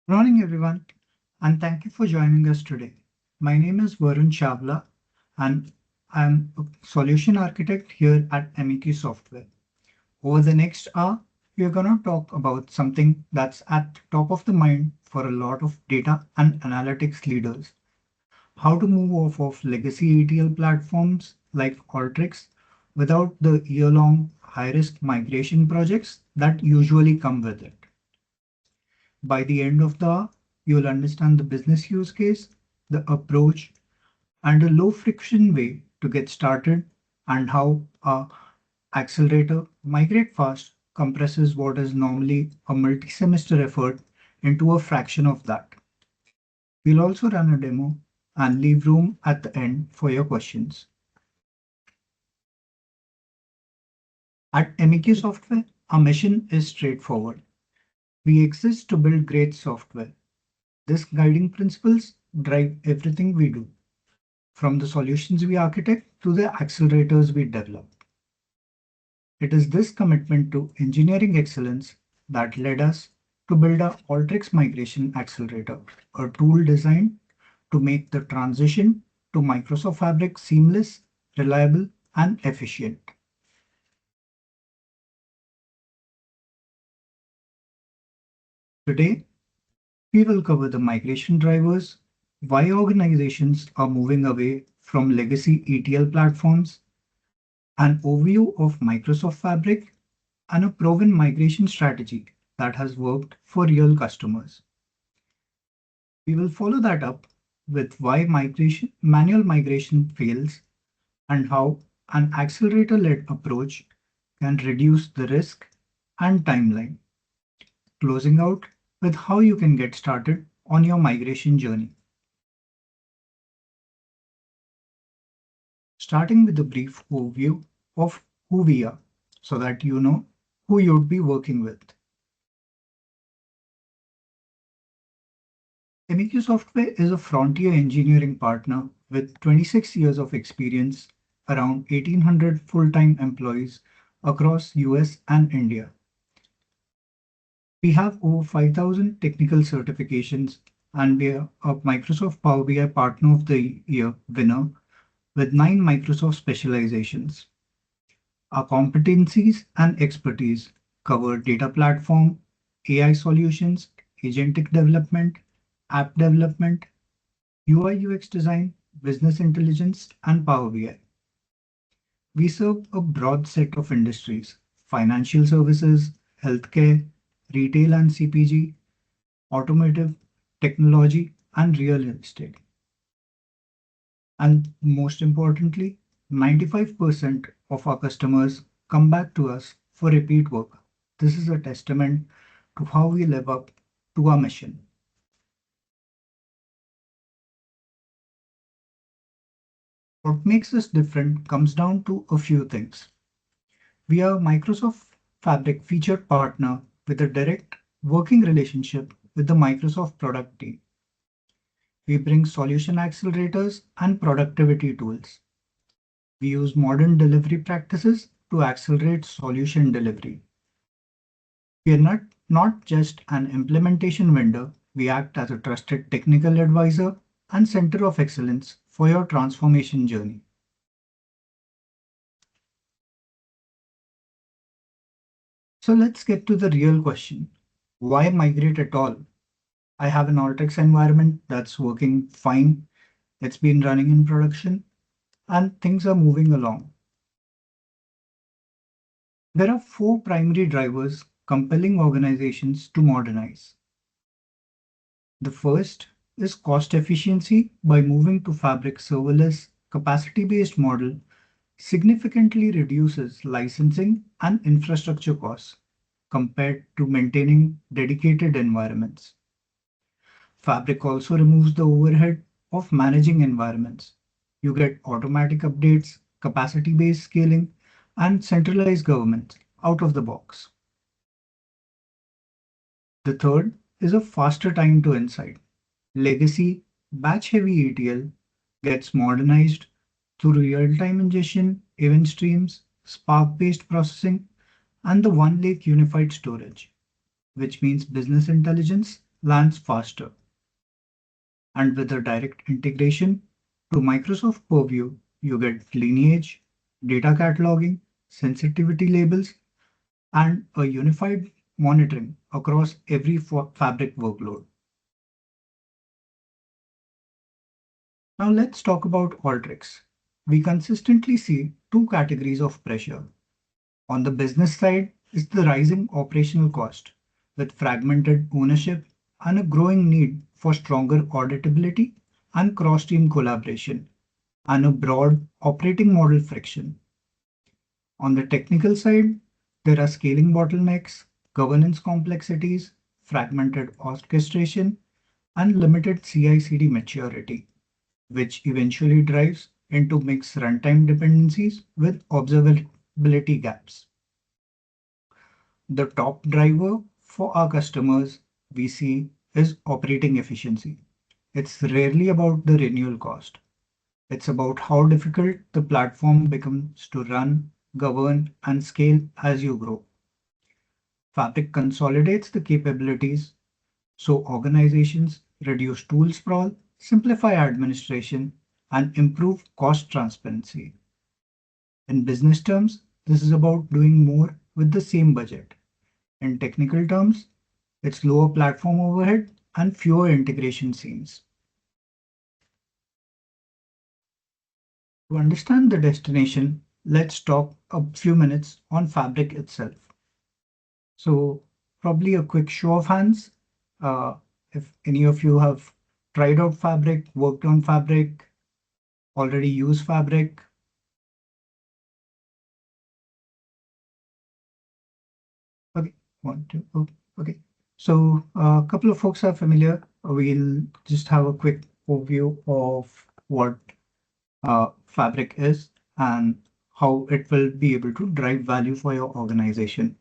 Good morning, everyone, and thank you for joining us today. My name is Varun Chavla, and I'm a solution architect here at MEQ Software. Over the next hour, we are going to talk about something that's at the top of the mind for a lot of data and analytics leaders: how to move off of legacy ETL platforms like Alteryx without the year-long high-risk migration projects that usually come with it. By the end of the hour, you'll understand the business use case, the approach, and a low friction way to get started, and how a accelerator MigrateFAST compresses what is normally a multi-semester effort into a fraction of that. We'll also run a demo and leave room at the end for your questions. At MEQ Software, our mission is straightforward. We exist to build great software. These guiding principles drive everything we do, from the solutions we architect to the accelerators we develop. It is this commitment to engineering excellence that led us to build our Alteryx Migration Accelerator, a tool designed to make the transition to Microsoft Fabric seamless, reliable, and efficient. Today, we will cover the migration drivers, why organizations are moving away from legacy ETL platforms, an overview of Microsoft Fabric, and a proven migration strategy that has worked for real customers. We will follow that up with why manual migration fails and how an accelerator-led approach can reduce the risk and timeline, closing out with how you can get started on your migration journey. Starting with a brief overview of who we are so that you know who you'd be working with. MEQ Software is a frontier engineering partner with 26 years of experience, around 1,800 full-time employees across US and India. We have over 5,000 technical certifications, and we are a Microsoft Power BI Partner of the Year winner with 9 Microsoft specializations. Our competencies and expertise cover data platform, AI solutions, agentic development, app development, UI/UX design, business intelligence, and Power BI. We serve a broad set of industries: financial services, healthcare, retail and CPG, automotive, technology, and real estate. And most importantly, 95% of our customers come back to us for repeat work. This is a testament to how we live up to our mission. What makes us different comes down to a few things. We are a Microsoft Fabric featured partner with a direct working relationship with the Microsoft product team. We bring solution accelerators and productivity tools. We use modern delivery practices to accelerate solution delivery. We are not just an implementation vendor, we act as a trusted technical advisor and center of excellence for your transformation journey. So let's get to the real question. Why migrate at all? I have an Alteryx environment that's working fine. It's been running in production and things are moving along. There are 4 primary drivers compelling organizations to modernize. The first is cost efficiency. By moving to Fabric serverless, capacity-based model significantly reduces licensing and infrastructure costs compared to maintaining dedicated environments. Fabric also removes the overhead of managing environments. You get automatic updates, capacity-based scaling, and centralized governance out of the box. The third is a faster time to insight. Legacy, batch-heavy ETL gets modernized through real-time ingestion, event streams, Spark-based processing, and the OneLake unified storage, which means business intelligence lands faster. And with a direct integration to Microsoft Purview, you get lineage, data cataloging, sensitivity labels, and a unified monitoring across every Fabric workload. Now let's talk about Alteryx. We consistently see two categories of pressure. On the business side is the rising operational cost with fragmented ownership and a growing need for stronger auditability and cross-team collaboration and a broad operating model friction. On the technical side, there are scaling bottlenecks, governance complexities, fragmented orchestration, and limited CI/CD maturity, which eventually drives into mixed runtime dependencies with observability gaps. The top driver for our customers we see is operating efficiency. It's rarely about the renewal cost. It's about how difficult the platform becomes to run, govern, and scale as you grow. Fabric consolidates the capabilities so organizations reduce tool sprawl, simplify administration, and improve cost transparency. In business terms, this is about doing more with the same budget. In technical terms, it's lower platform overhead and fewer integration seams. To understand the destination, let's talk a few minutes on Fabric itself. So probably a quick show of hands. Uh, if any of you have tried out Fabric, worked on Fabric, already use Fabric. Okay, one, two, oh, okay. So a couple of folks are familiar. We'll just have a quick overview of what Fabric is and how it will be able to drive value for your organization.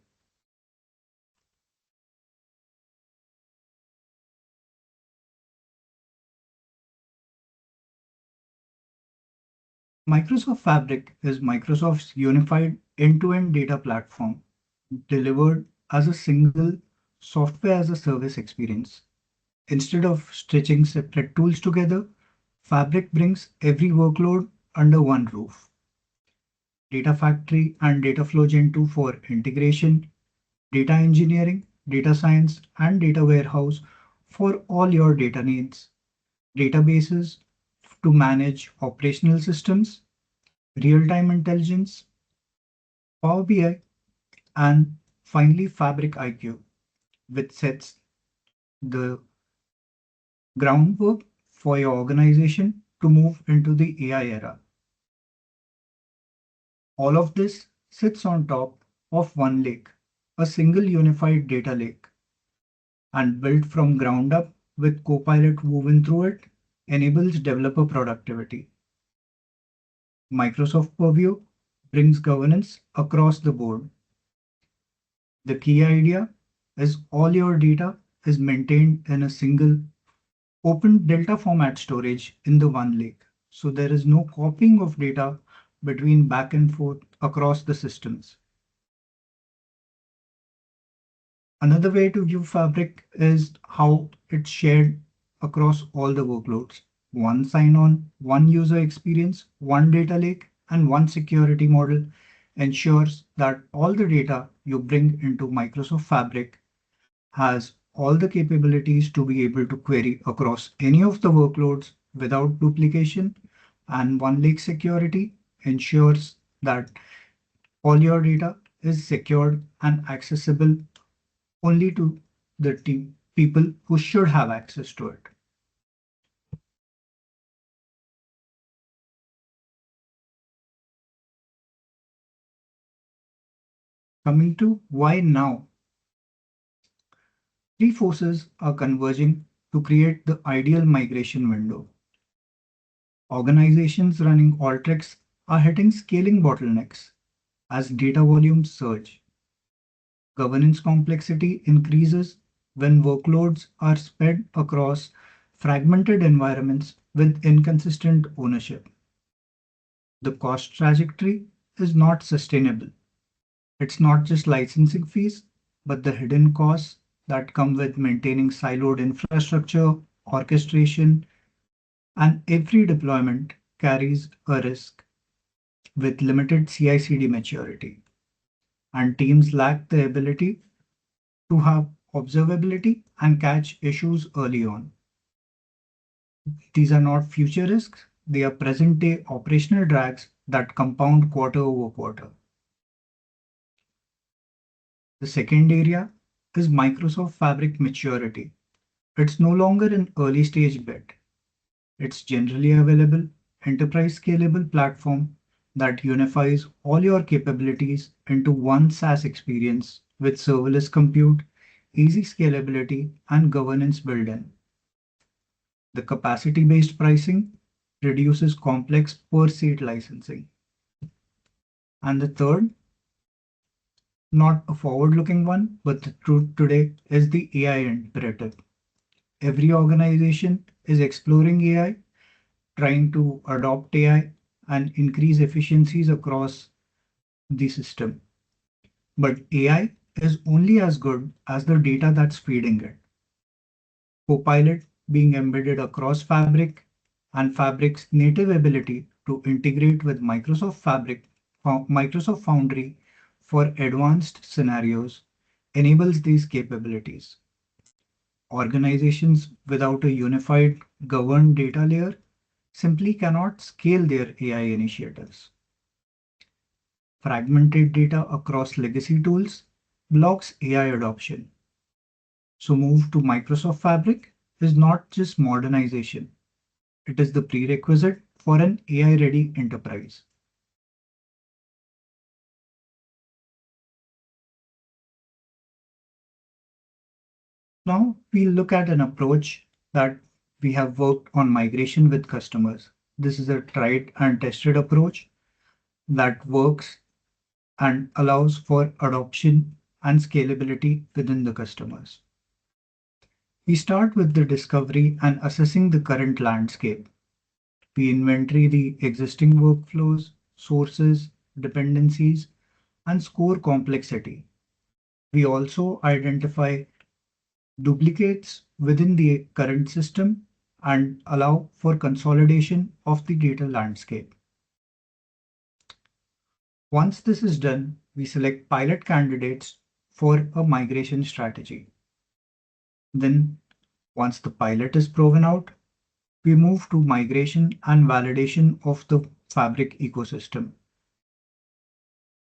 Microsoft Fabric is Microsoft's unified end-to-end data platform delivered as a single software as a service experience. Instead of stitching separate tools together, Fabric brings every workload under one roof. Data Factory and Data Flow Gen 2 for integration, data engineering, data science, and data warehouse for all your data needs, databases to manage operational systems, real-time intelligence, Power BI, and finally Fabric IQ, which sets the groundwork for your organization to move into the AI era. All of this sits on top of OneLake, a single unified data lake, and built from ground up with Copilot woven through it, enables developer productivity. Microsoft Purview brings governance across the board. The key idea is all your data is maintained in a single open delta format storage in the OneLake. So there is no copying of data between back and forth across the systems. Another way to view Fabric is how it's shared across all the workloads. One sign-on, one user experience, one data lake, and one security model ensures that all the data you bring into Microsoft Fabric has all the capabilities to be able to query across any of the workloads without duplication, and OneLake security ensures that all your data is secured and accessible only to the people who should have access to it. Coming to why now, three forces are converging to create the ideal migration window. Organizations running Alteryx are hitting scaling bottlenecks as data volumes surge. Governance complexity increases when workloads are spread across fragmented environments with inconsistent ownership. The cost trajectory is not sustainable. It's not just licensing fees, but the hidden costs that come with maintaining siloed infrastructure, orchestration, and every deployment carries a risk with limited CI/CD maturity. And teams lack the ability to have observability and catch issues early on. These are not future risks, they are present day operational drags that compound quarter over quarter. The second area is Microsoft Fabric maturity. It's no longer an early stage bet. It's generally available, enterprise scalable platform that unifies all your capabilities into one SaaS experience with serverless compute, easy scalability, and governance built in. The capacity-based pricing reduces complex per seat licensing. And the third, not a forward-looking one, but the truth today is the AI imperative. Every organization is exploring AI, trying to adopt AI and increase efficiencies across the system. But AI is only as good as the data that's feeding it. Copilot being embedded across Fabric and Fabric's native ability to integrate with Microsoft Foundry for advanced scenarios enables these capabilities. Organizations without a unified governed data layer simply cannot scale their AI initiatives. Fragmented data across legacy tools blocks AI adoption. So move to Microsoft Fabric is not just modernization, it is the prerequisite for an AI-ready enterprise. Now we'll look at an approach that we have worked on migration with customers. This is a tried and tested approach that works and allows for adoption and scalability within the customers. We start with the discovery and assessing the current landscape. We inventory the existing workflows, sources, dependencies, and score complexity. We also identify duplicates within the current system and allow for consolidation of the data landscape. Once this is done, we select pilot candidates for a migration strategy. Then, once the pilot is proven out, we move to migration and validation of the Fabric ecosystem.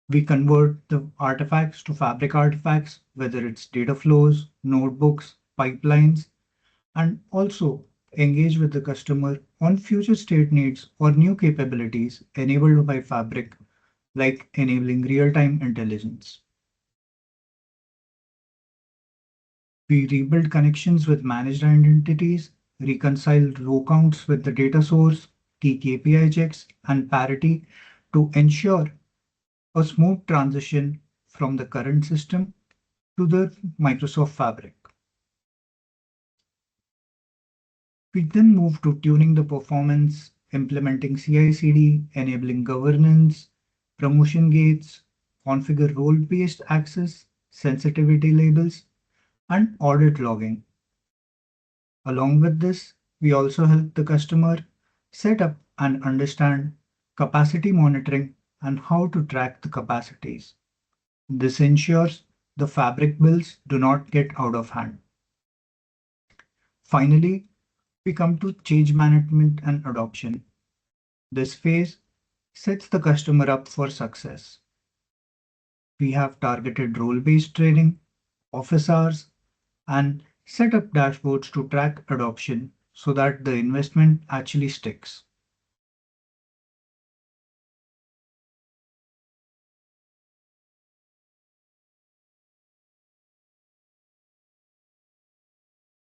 We convert the artifacts to Fabric artifacts, whether it's data flows, notebooks, pipelines, and also engage with the customer on future state needs or new capabilities enabled by Fabric, like enabling real-time intelligence. We rebuild connections with managed identities, reconcile row counts with the data source, key KPI checks, and parity to ensure a smooth transition from the current system to the Microsoft Fabric. We then move to tuning the performance, implementing CI/CD, enabling governance, promotion gates, configure role-based access, sensitivity labels, and audit logging. Along with this, we also help the customer set up and understand capacity monitoring and how to track the capacities. This ensures the Fabric bills do not get out of hand. Finally, we come to change management and adoption. This phase sets the customer up for success. We have targeted role-based training, office hours, and set up dashboards to track adoption so that the investment actually sticks.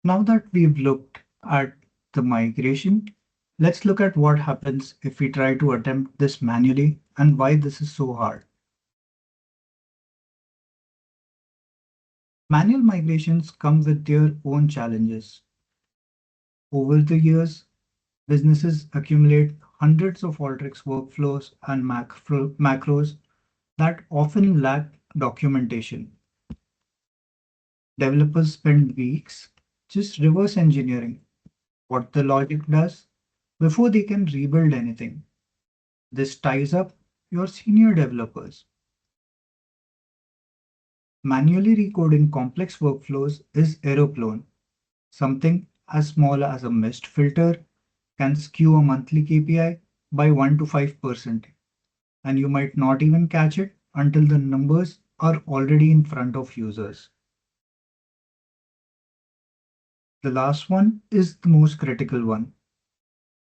Now that we've looked at the migration, let's look at what happens if we try to attempt this manually and why this is so hard. Manual migrations come with their own challenges. Over the years, businesses accumulate hundreds of Alteryx workflows and macros that often lack documentation. Developers spend weeks just reverse engineering what the logic does before they can rebuild anything. This ties up your senior developers. Manually recoding complex workflows is error prone. Something as small as a mist filter can skew a monthly KPI by 1 to 5%, and you might not even catch it until the numbers are already in front of users. The last one is the most critical one.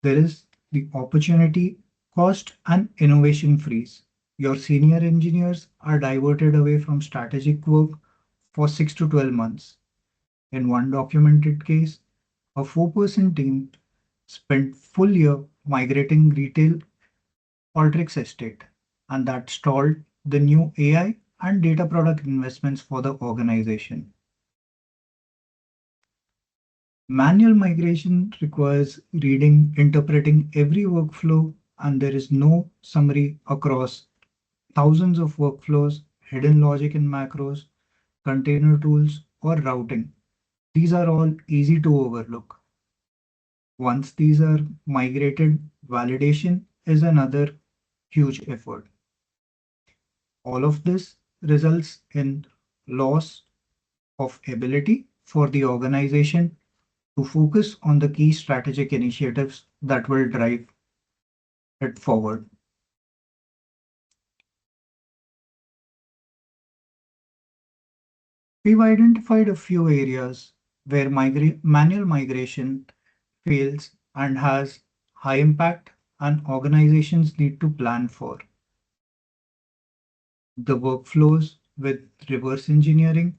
There is the opportunity cost and innovation freeze. Your senior engineers are diverted away from strategic work for 6 to 12 months. In one documented case, a 4% team spent full year migrating retail Alteryx estate, and that stalled the new AI and data product investments for the organization. Manual migration requires reading, interpreting every workflow, and there is no summary across thousands of workflows, hidden logic in macros, container tools, or routing. These are all easy to overlook. Once these are migrated, validation is another huge effort. All of this results in loss of ability for the organization to focus on the key strategic initiatives that will drive it forward. We've identified a few areas where manual migration fails and has high impact and organizations need to plan for. The workflows with reverse engineering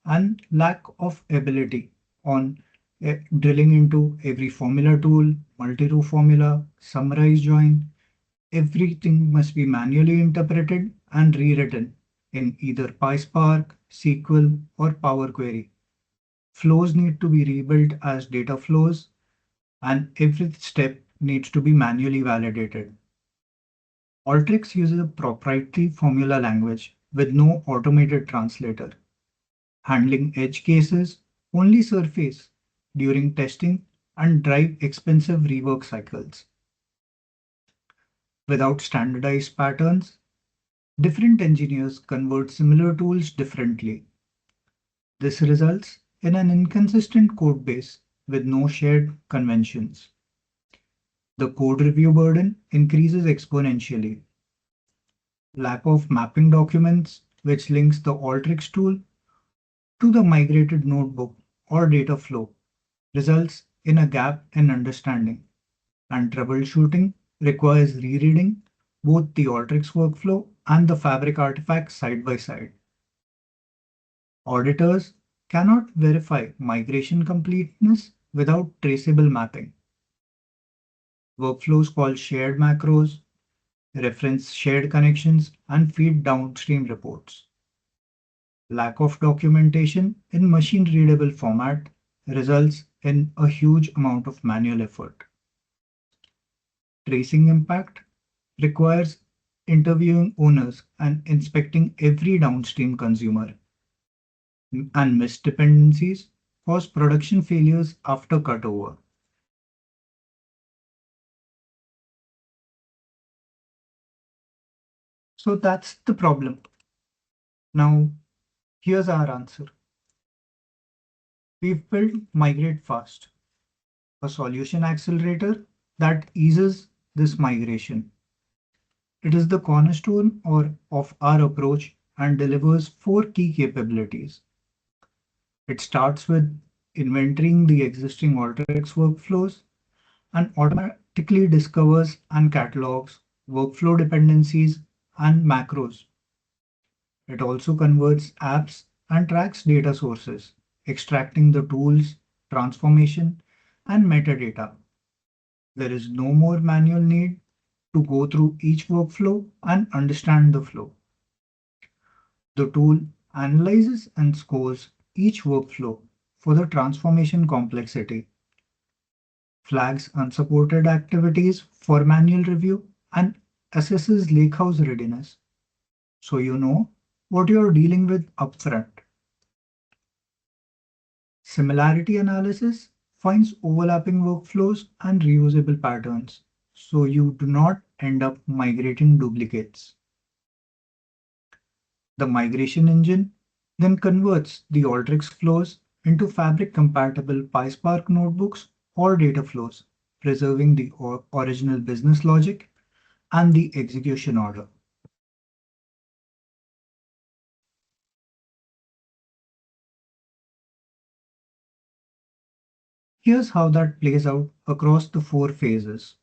and lack of ability on drilling into every formula tool, multi-row formula, summarize join. Everything must be manually interpreted and rewritten in either PySpark, SQL, or Power Query. Flows need to be rebuilt as data flows, and every step needs to be manually validated. Alteryx uses a proprietary formula language with no automated translator. Handling edge cases only surface during testing and drive expensive rework cycles. Without standardized patterns, different engineers convert similar tools differently. This results in an inconsistent code base with no shared conventions. The code review burden increases exponentially. Lack of mapping documents, which links the Alteryx tool to the migrated notebook or data flow, results in a gap in understanding, and troubleshooting requires rereading both the Alteryx workflow and the Fabric artifacts side by side. Auditors cannot verify migration completeness without traceable mapping. Workflows call shared macros, reference shared connections, and feed downstream reports. Lack of documentation in machine-readable format results in a huge amount of manual effort. Tracing impact requires interviewing owners and inspecting every downstream consumer, and missed dependencies cause production failures after cutover. So that's the problem. Now, here's our answer. We've built MigrateFAST, a solution accelerator that eases this migration. It is the cornerstone of our approach and delivers four key capabilities. It starts with inventorying the existing Alteryx workflows and automatically discovers and catalogs workflow dependencies and macros. It also converts apps and tracks data sources, extracting the tools, transformation, and metadata. There is no more manual need to go through each workflow and understand the flow. The tool analyzes and scores each workflow for the transformation complexity, flags unsupported activities for manual review, and assesses lakehouse readiness so you know what you're dealing with upfront. Similarity analysis finds overlapping workflows and reusable patterns, so you do not end up migrating duplicates. The migration engine then converts the Alteryx flows into Fabric-compatible PySpark notebooks or data flows, preserving the original business logic and the execution order. Here's how that plays out across the four phases.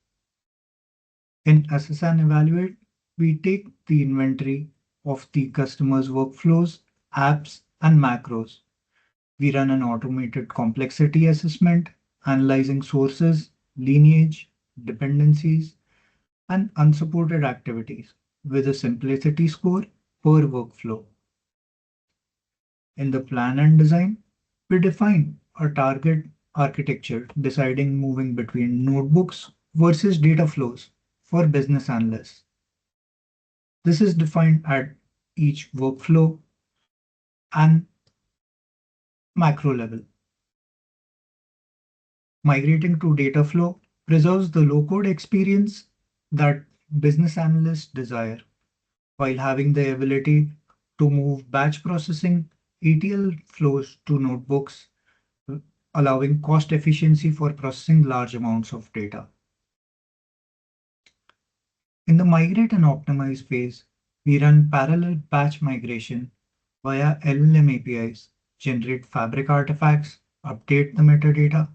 In assess and evaluate, we take the inventory of the customer's workflows, apps, and macros. We run an automated complexity assessment, analyzing sources, lineage, dependencies, and unsupported activities with a simplicity score per workflow. In the plan and design, we define a target architecture, deciding moving between notebooks versus data flows for business analysts. This is defined at each workflow and macro level. Migrating to data flow preserves the low-code experience that business analysts desire, while having the ability to move batch processing ETL flows to notebooks, allowing cost efficiency for processing large amounts of data. In the migrate and optimize phase, we run parallel batch migration via LLM APIs, generate Fabric artifacts, update the metadata,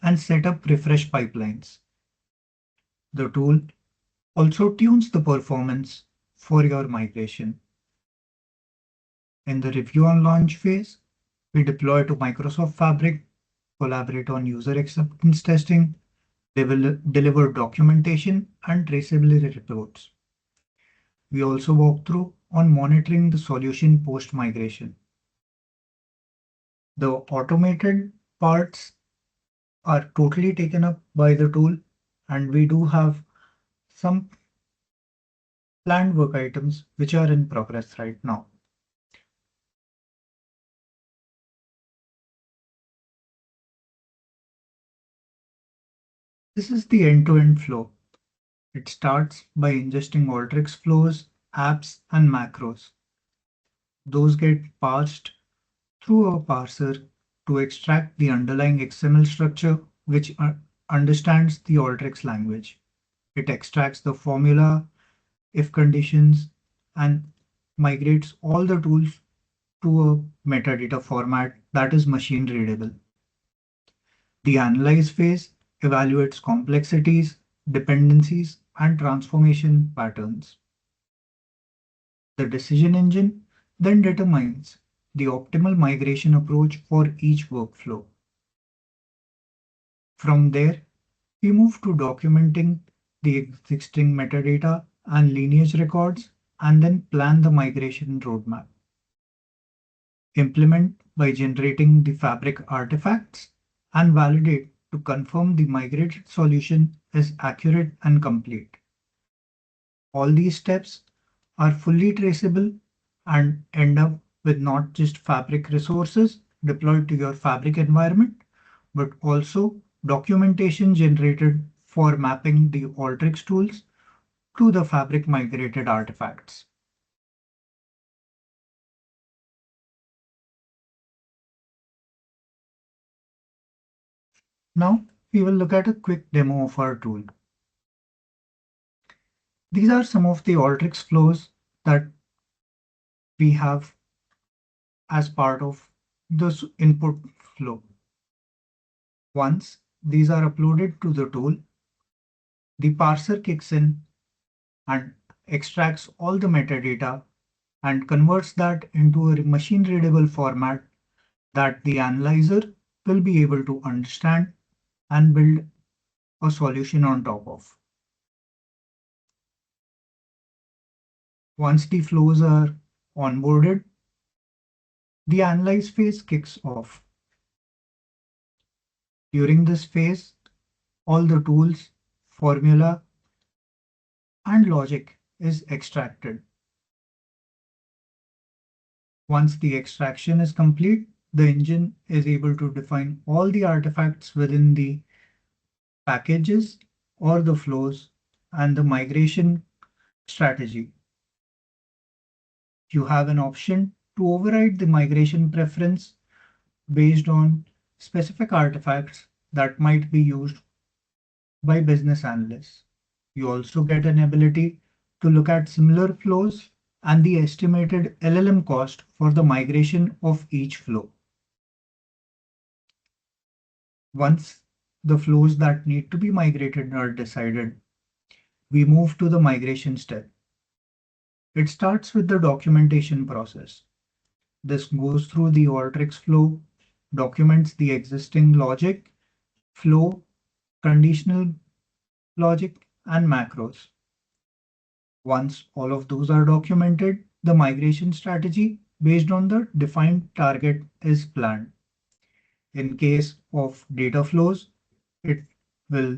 and set up refresh pipelines. The tool also tunes the performance for your migration. In the review and launch phase, we deploy to Microsoft Fabric, collaborate on user acceptance testing, deliver documentation and traceability reports. We also walk through on monitoring the solution post-migration. The automated parts are totally taken up by the tool, and we do have some planned work items which are in progress right now. This is the end-to-end flow. It starts by ingesting Alteryx flows, apps, and macros. Those get parsed through a parser to extract the underlying XML structure, which understands the Alteryx language. It extracts the formula, if conditions, and migrates all the tools to a metadata format that is machine readable. The analyze phase evaluates complexities, dependencies, and transformation patterns. The decision engine then determines the optimal migration approach for each workflow. From there, we move to documenting the existing metadata and lineage records, and then plan the migration roadmap. Implement by generating the Fabric artifacts and validate to confirm the migrated solution is accurate and complete. All these steps are fully traceable and end up with not just Fabric resources deployed to your Fabric environment, but also documentation generated for mapping the Alteryx tools to the Fabric migrated artifacts. Now we will look at a quick demo of our tool. These are some of the Alteryx flows that we have as part of this input flow. Once these are uploaded to the tool, the parser kicks in and extracts all the metadata and converts that into a machine readable format that the analyzer will be able to understand and build a solution on top of. Once the flows are onboarded, the analyze phase kicks off. During this phase, all the tools, formula, and logic is extracted. Once the extraction is complete, the engine is able to define all the artifacts within the packages or the flows and the migration strategy. You have an option to override the migration preference based on specific artifacts that might be used by business analysts. You also get an ability to look at similar flows and the estimated LLM cost for the migration of each flow. Once the flows that need to be migrated are decided, we move to the migration step. It starts with the documentation process. This goes through the Alteryx flow, documents the existing logic, flow, conditional logic, and macros. Once all of those are documented, the migration strategy based on the defined target is planned. In case of data flows, it will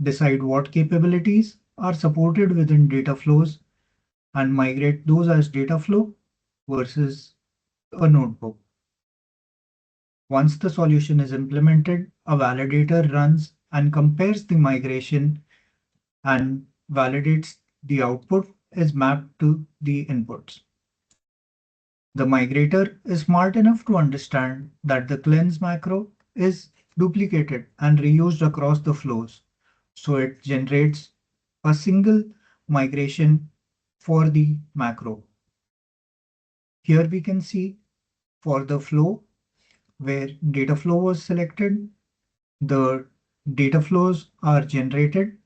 decide what capabilities are supported within data flows and migrate those as data flow versus a notebook. Once the solution is implemented, a validator runs and compares the migration and validates the output is mapped to the inputs. The migrator is smart enough to understand that the cleanse macro is duplicated and reused across the flows, so it generates a single migration for the macro. Here we can see for the flow where data flow was selected, the data flows are generated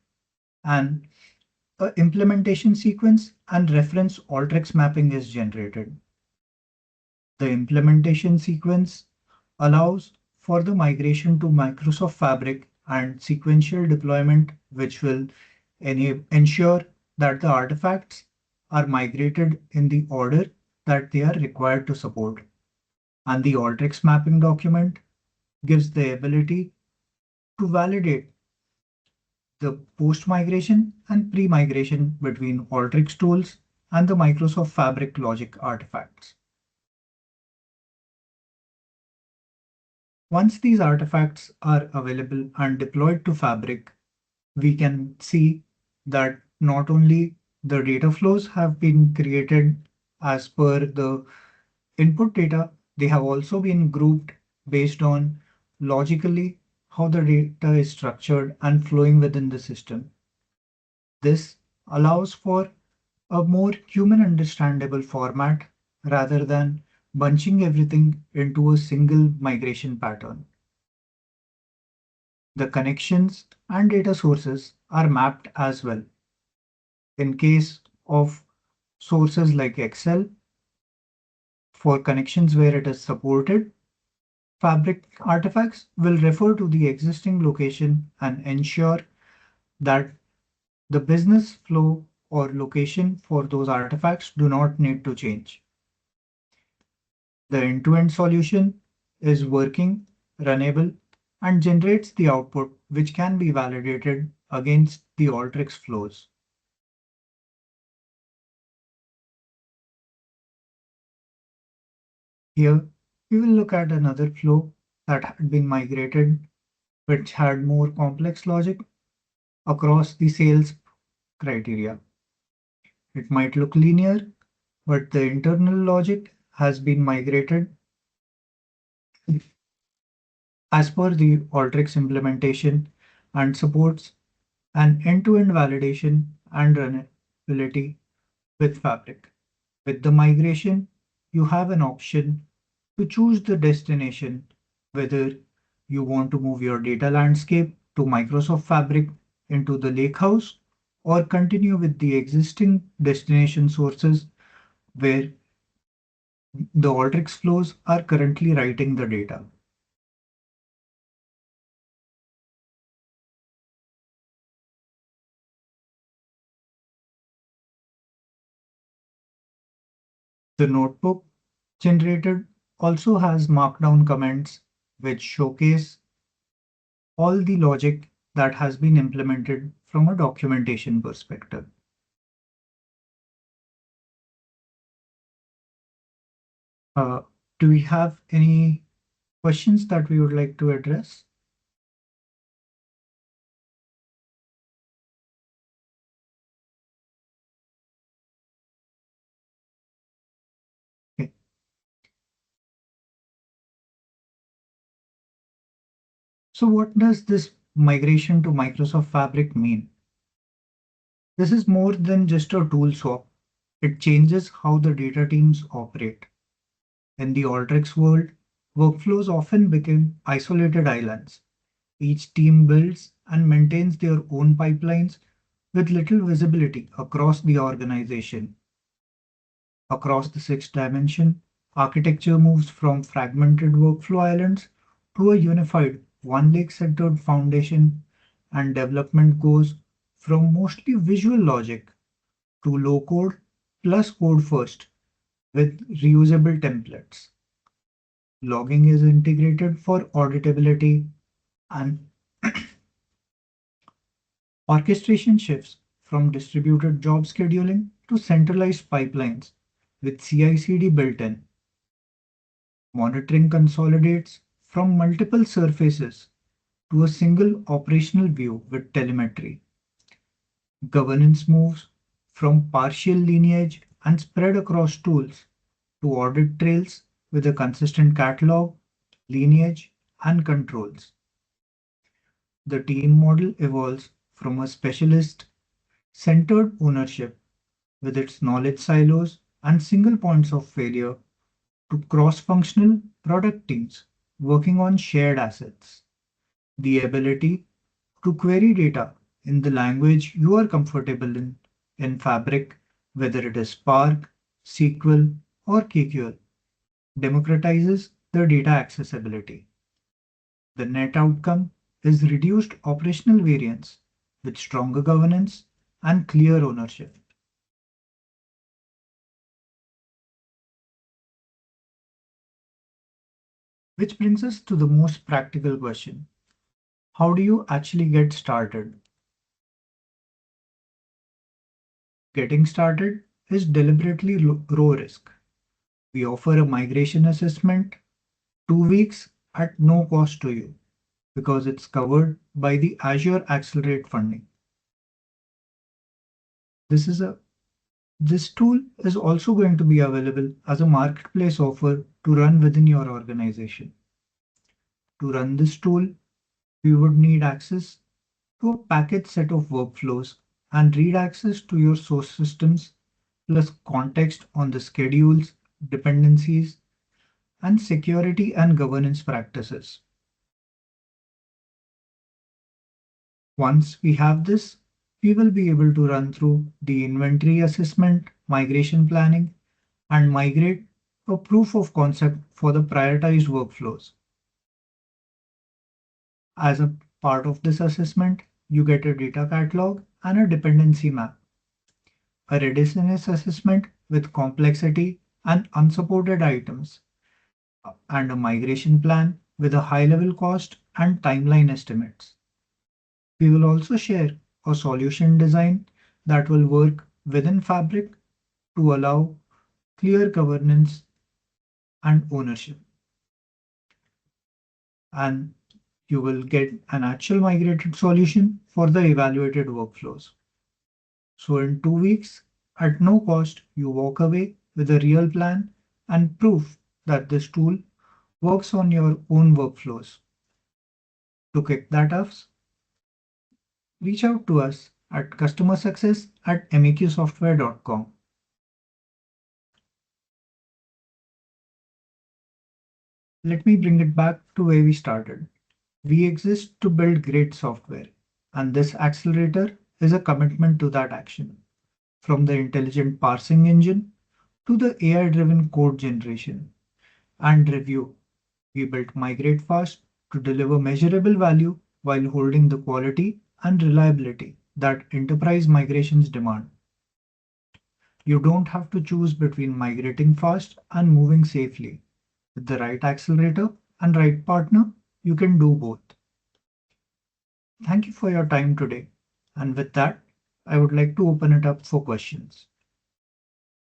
and a implementation sequence and reference Alteryx mapping is generated. The implementation sequence allows for the migration to Microsoft Fabric and sequential deployment, which will ensure that the artifacts are migrated in the order that they are required to support. And the Alteryx mapping document gives the ability to validate the post-migration and pre-migration between Alteryx tools and the Microsoft Fabric logic artifacts. Once these artifacts are available and deployed to Fabric, we can see that not only the data flows have been created as per the input data, they have also been grouped based on logically how the data is structured and flowing within the system. This allows for a more human understandable format rather than bunching everything into a single migration pattern. The connections and data sources are mapped as well. In case of sources like Excel, for connections where it is supported, Fabric artifacts will refer to the existing location and ensure that the business flow or location for those artifacts do not need to change. The end-to-end solution is working, runnable, and generates the output which can be validated against the Alteryx flows. Here, we will look at another flow that had been migrated, which had more complex logic across the sales criteria. It might look linear, but the internal logic has been migrated as per the Alteryx implementation and supports an end-to-end validation and runnability with Fabric. With the migration, you have an option to choose the destination, whether you want to move your data landscape to Microsoft Fabric into the Lakehouse or continue with the existing destination sources where the Alteryx flows are currently writing the data. The notebook generated also has markdown comments which showcase all the logic that has been implemented from a documentation perspective. Uh, do we have any questions that we would like to address? Okay. So what does this migration to Microsoft Fabric mean? This is more than just a tool swap. It changes how the data teams operate. In the Alteryx world, workflows often become isolated islands. Each team builds and maintains their own pipelines with little visibility across the organization. Across the sixth dimension, architecture moves from fragmented workflow islands to a unified OneLake centered foundation, and development goes from mostly visual logic to low code plus code first with reusable templates. Logging is integrated for auditability, and orchestration shifts from distributed job scheduling to centralized pipelines with CI/CD built in. Monitoring consolidates from multiple surfaces to a single operational view with telemetry. Governance moves from partial lineage and spread across tools to audit trails with a consistent catalog, lineage, and controls. The team model evolves from a specialist centered ownership with its knowledge silos and single points of failure to cross-functional product teams working on shared assets. The ability to query data in the language you are comfortable in Fabric, whether it is Spark, SQL, or KQL, democratizes the data accessibility. The net outcome is reduced operational variance with stronger governance and clear ownership. Which brings us to the most practical question. How do you actually get started? Getting started is deliberately low risk. We offer a migration assessment 2 weeks at no cost to you because it's covered by the Azure Accelerate funding. This is a This tool is also going to be available as a marketplace offer to run within your organization. To run this tool, we would need access to a packaged set of workflows and read access to your source systems, plus context on the schedules, dependencies, and security and governance practices. Once we have this, we will be able to run through the inventory assessment, migration planning, and migrate a proof of concept for the prioritized workflows. As a part of this assessment, you get a data catalog and a dependency map, a readiness assessment with complexity and unsupported items, and a migration plan with a high-level cost and timeline estimates. We will also share a solution design that will work within Fabric to allow clear governance and ownership. And you will get an actual migrated solution for the evaluated workflows. So in 2 weeks, at no cost, you walk away with a real plan and proof that this tool works on your own workflows. To kick that off, reach out to us at customersuccess@meqsoftware.com. Let me bring it back to where we started. We exist to build great software, and this accelerator is a commitment to that action. From the intelligent parsing engine to the AI-driven code generation and review, we built MigrateFAST to deliver measurable value while holding the quality and reliability that enterprise migrations demand. You don't have to choose between migrating fast and moving safely. With the right accelerator and right partner, you can do both. Thank you for your time today. And with that, I would like to open it up for questions.